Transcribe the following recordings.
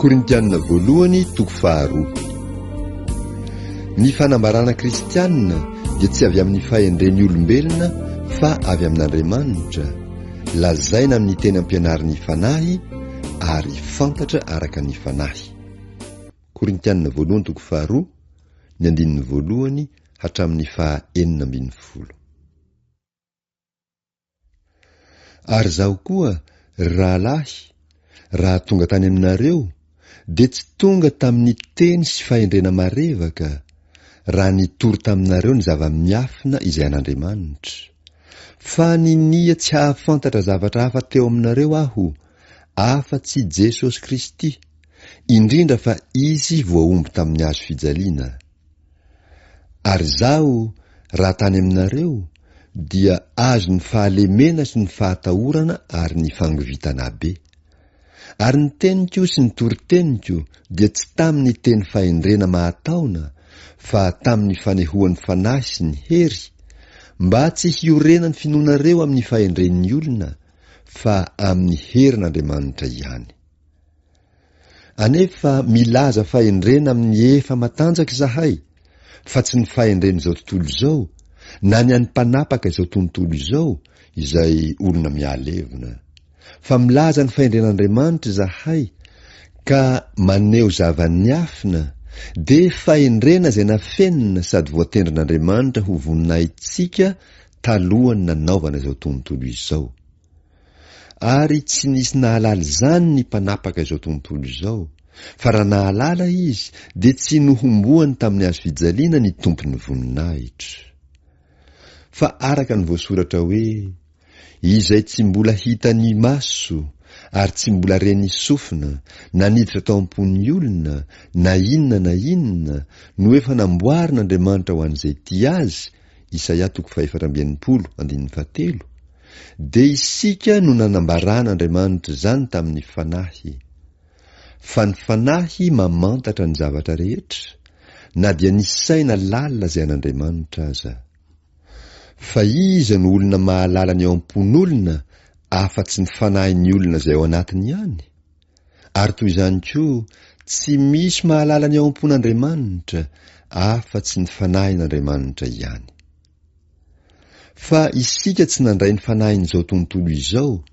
Korintianina voalohany toko faharoa. Ny fanambarana kristianina dia tsy avy amin'ny fahendren'ny olombelona fa avy amin'Andriamanitra, lazaina amin'ny teny ampianarin'ny fanahy ary fantatra araka ny fanahy. Korintianina voalohany toko faharoa, ny 1 hatramin'ny 9. Ary zaho koa rahalahy, raha tonga tany aminareo dia tsy tonga tamin'ny teny sy fahendrena marevaka, raha nitory taminareo ny zava-miafina izay an'Andriamanitra. Fa ninia tsy hahafantatra zavatra hafa teo aminareo aho, afa-tsy Jesosy Kristy, indrindra fa izy voaomby tamin'ny hazo fijaliana. Ary zaho raha tany aminareo dia azo ny fahalemena sy ny fahatahorana ary ny fangovitana be. Ary ny teniko sy ny toriteniko dia tsy tamin'ny teny fahendrena mahataona, fa tamin'ny fanehoan'ny fanahy sy ny hery, mba tsy hiorena ny finoanareo amin'ny fahendren'ny olona, fa amin'ny herin'Andriamanitra ihany. Anefa milaza fahendrena amin'ny efa matanjaka izahay, fa tsy ny fahendren'izao tontolo izao, na ny an'ny mpanapaka izao tontolo izao, izay olona mihalevina. Fa milaza ny fahendren'Andriamanitra izahay, ka maneho zava-niafina, dia fahendrena izay nafenina sady voatendrin'Andriamanitra ho voninahitsika talohany nanaovana izao tontolo izao. Ary tsy nisy nahalala izany ny mpanapaka izao tontolo izao, fa raha nahalala izy dia tsy nohomboany tamin'ny hazo fijaliana ny tompony voninahitra. Fa araka ny voasoratra hoe, izay tsy mbola hitany maso, ary tsy mbola reny sofina, na niditra tao am-pon'ny olona, na inona, no efa namboarin'Andriamanitra ho an'izay ty azy, Isaia 4:7, dia isika no nanambaran'Andriamanitra izany tamin'ny fanahy. Fa ny fanahy mamantatra ny zavatra rehetra, na dia ny saina lalina izay an'Andriamanitra aza. Fa iza no olona mahalala ny ao am-pon'olona, afa-tsy ny fanahin'ny olona izay ao anatiny ihany? Ary toy izany koa, tsy misy mahalala ny ao am-pon'Andriamanitra, afa-tsy ny fanahin'Andriamanitra ihany. Fa isika tsy nandray ny fanahin'izao tontolo izao,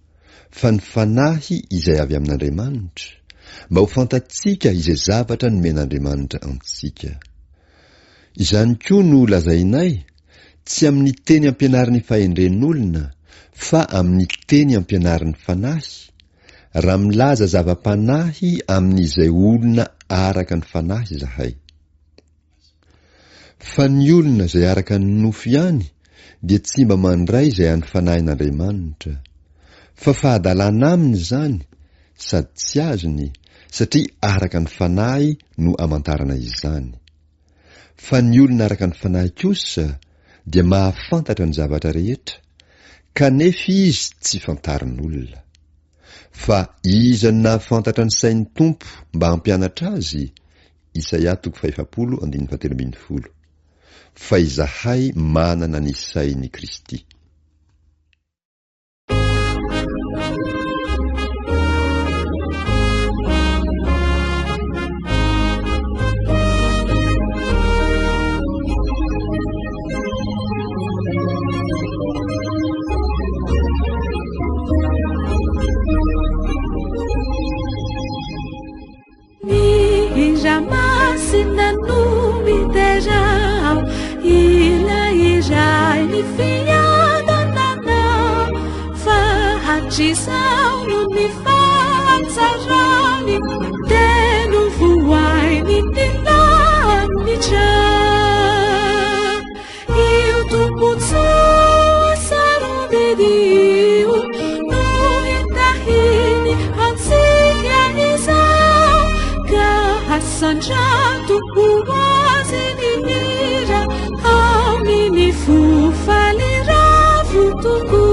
fa ny fanahy izay avy amin'Andriamanitra, mba ho fantatsika izay zavatra nomen'Andriamanitra amintsika. Izany koa no lazainay, tsy amin'ny teny ampianarin'ny fahendren'olona, fa amin'ny teny ampianarin'ny fanahy, raha milaza zava-panahy amin'izay olona araka ny fanahy izahay. Fa ny olona izay araka ny nofo ihany, dia tsy mba mandray izay an'ny fanahin'Andriamanitra, fa fahadalana aminy izany, sady tsy azony, satria araka ny fanahy no amantarana izany. Fa ny olona araka ny fanahy kosa dia mahafantatra ny zavatra rehetra, kanefa izy tsy fantarin'olona. Fa iza no nahafantatra ny sain'ny Tompo mba hampianatra azy? Isaia 5:17. Fa izahay manana ny sain'i Kristy. Masina no me derão, ila ijai ni fiada nanau, fahatisau no me fatsarani, tenu vuai ni tinani chan, eu tu putsu sarubediu, no itahini ansikia izau, Sanjato quasi nimira, ao minifu falirá vutugu.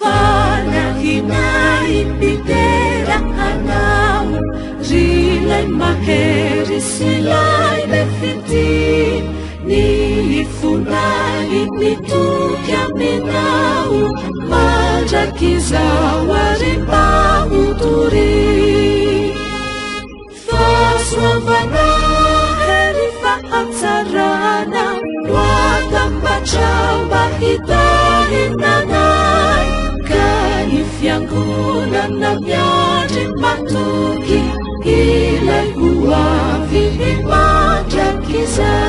Vanahina impidera anau, rilai maheri silai lefiti, ni funai ni tu chiamenau. izao ary mba hotory fahasoavana herifa hatsarana no atambatrao mba hitahinanay ka ny fiangonana miandry matoky ilay ho avy himandraky izay